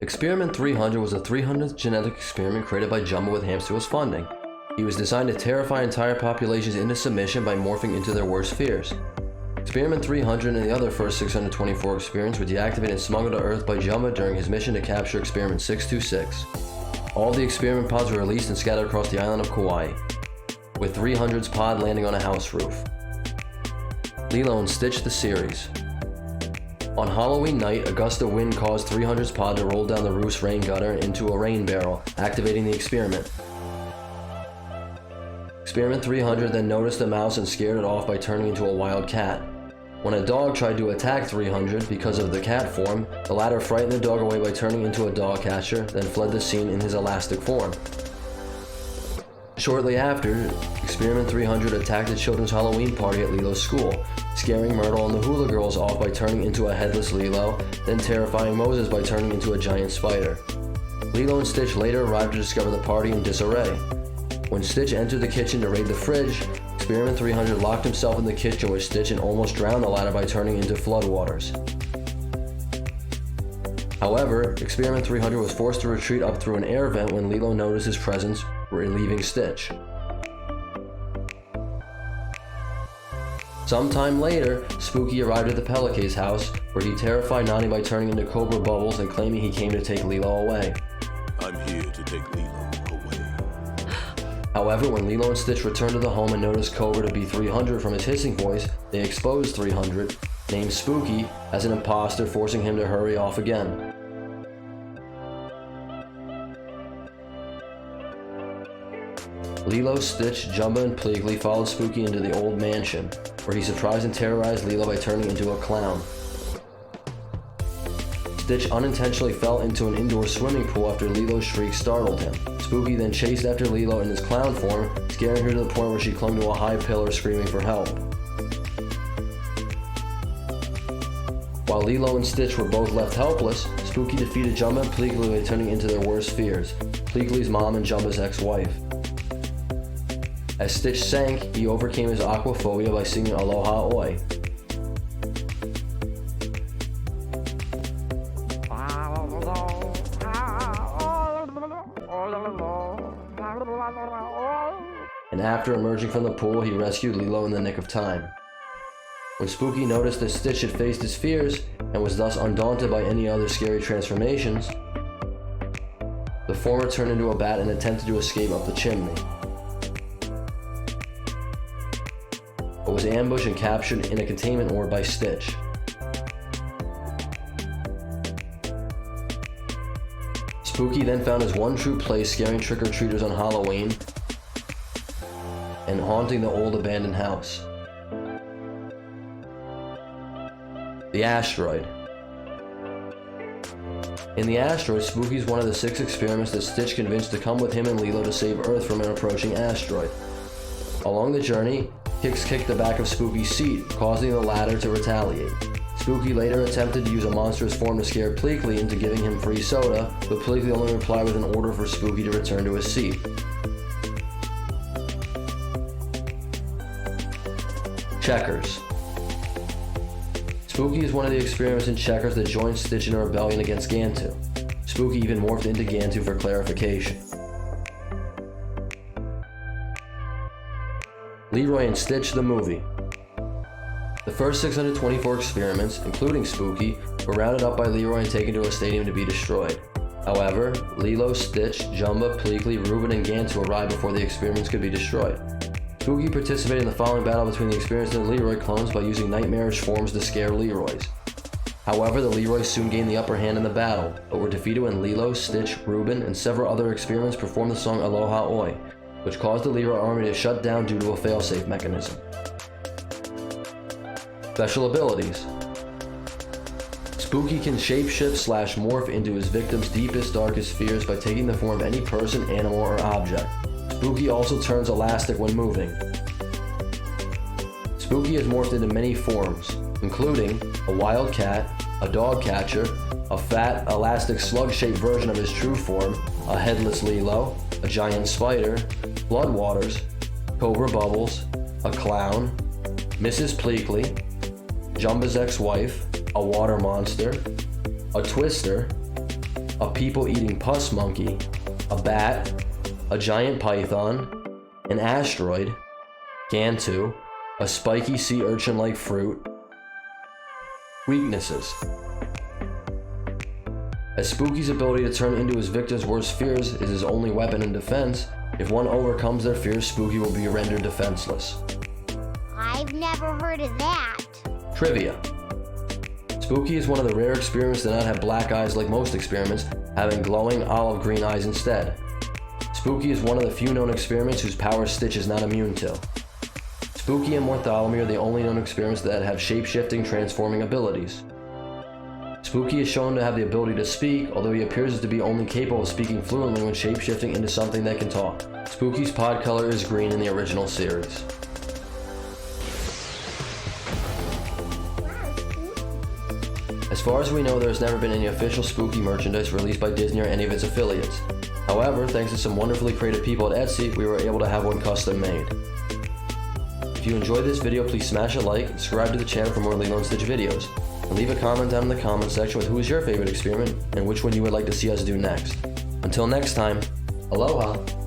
Experiment 300 was the 300th genetic experiment created by Jumbo with Hamster Wheels funding. He was designed to terrify entire populations into submission by morphing into their worst fears. Experiment 300 and the other first 624 experiments were deactivated and smuggled to Earth by Jumbo during his mission to capture Experiment 626. All the experiment pods were released and scattered across the island of Kauai, with 300's pod landing on a house roof. Lilo and Stitch the series. On Halloween night, a gust of wind caused 300's pod to roll down the roof's rain gutter into a rain barrel, activating the experiment. Experiment 300 then noticed a mouse and scared it off by turning into a wild cat. When a dog tried to attack 300 because of the cat form, the latter frightened the dog away by turning into a dog catcher, then fled the scene in his elastic form. Shortly after, Experiment 300 attacked a children's Halloween party at Lilo's school, scaring Myrtle and the Hula Girls off by turning into a headless Lilo, then terrifying Moses by turning into a giant spider. Lilo and Stitch later arrived to discover the party in disarray. When Stitch entered the kitchen to raid the fridge, Experiment 300 locked himself in the kitchen with Stitch and almost drowned the latter by turning into floodwaters. However, Experiment 300 was forced to retreat up through an air vent when Lilo noticed his presence, relieving Stitch. Sometime later, Spooky arrived at the Pelican's house, where he terrified Nani by turning into Cobra Bubbles and claiming he came to take Lilo away. I'm here to take Lilo away. However, when Lilo and Stitch returned to the home and noticed Cobra to be 300 from his hissing voice, they exposed 300, named Spooky, as an imposter, forcing him to hurry off again. Lilo, Stitch, Jumbo, and Pleakley followed Spooky into the old mansion, where he surprised and terrorized Lilo by turning into a clown. Stitch unintentionally fell into an indoor swimming pool after Lilo's shriek startled him. Spooky then chased after Lilo in his clown form, scaring her to the point where she clung to a high pillar screaming for help. While Lilo and Stitch were both left helpless, Spooky defeated Jumbo and Pleakley by turning into their worst fears, Pleakley's mom and Jumbo's ex-wife. As Stitch sank, he overcame his aquaphobia by singing Aloha Oi. And after emerging from the pool, he rescued Lilo in the nick of time. When Spooky noticed that Stitch had faced his fears and was thus undaunted by any other scary transformations, the former turned into a bat and attempted to escape up the chimney, but was ambushed and captured in a containment ward by Stitch. Spooky then found his one true place scaring trick-or-treaters on Halloween and haunting the old abandoned house. The Asteroid. In the asteroid, Spooky is one of the 6 experiments that Stitch convinced to come with him and Lilo to save Earth from an approaching asteroid. Along the journey, Kix kicked the back of Spooky's seat, causing the latter to retaliate. Spooky later attempted to use a monstrous form to scare Pleakley into giving him free soda, but Pleakley only replied with an order for Spooky to return to his seat. Checkers. Spooky is one of the experiments in Checkers that joined Stitch in a rebellion against Gantu. Spooky even morphed into Gantu for clarification. Leroy and Stitch the movie. The first 624 experiments, including Spooky, were rounded up by Leroy and taken to a stadium to be destroyed. However, Lilo, Stitch, Jumbo, Pleakley, Reuben, and Gantu arrived before the experiments could be destroyed. Spooky participated in the following battle between the experiments and the Leroy clones by using nightmarish forms to scare Leroys. However, the Leroys soon gained the upper hand in the battle, but were defeated when Lilo, Stitch, Reuben, and several other experiments performed the song Aloha Oi, which caused the Leroy army to shut down due to a failsafe mechanism. Special abilities. Spooky can shapeshift/morph into his victim's deepest, darkest fears by taking the form of any person, animal, or object. Spooky also turns elastic when moving. Spooky has morphed into many forms, including a wild cat, a dog catcher, a fat, elastic slug-shaped version of his true form, a headless Lilo, a giant spider, floodwaters, Cobra Bubbles, a clown, Mrs. Pleakley, Jumbo's ex-wife, a water monster, a twister, a people-eating pus monkey, a bat, a giant python, an asteroid, Gantu, a spiky sea urchin-like fruit. Weaknesses. As Spooky's ability to turn into his victim's worst fears is his only weapon in defense, if one overcomes their fears, Spooky will be rendered defenseless. I've never heard of that. Trivia. Spooky is one of the rare experiments to not have black eyes like most experiments, having glowing olive green eyes instead. Spooky is one of the few known experiments whose power Stitch is not immune to. Spooky and Mortholomew are the only known experiments that have shape-shifting, transforming abilities. Spooky is shown to have the ability to speak, although he appears to be only capable of speaking fluently when shape-shifting into something that can talk. Spooky's pod color is green in the original series. As far as we know, there has never been any official Spooky merchandise released by Disney or any of its affiliates. However, thanks to some wonderfully creative people at Etsy, we were able to have one custom made. If you enjoyed this video, please smash a like, subscribe to the channel for more Lilo and Stitch videos, and leave a comment down in the comment section with who is your favorite experiment and which one you would like to see us do next. Until next time, aloha!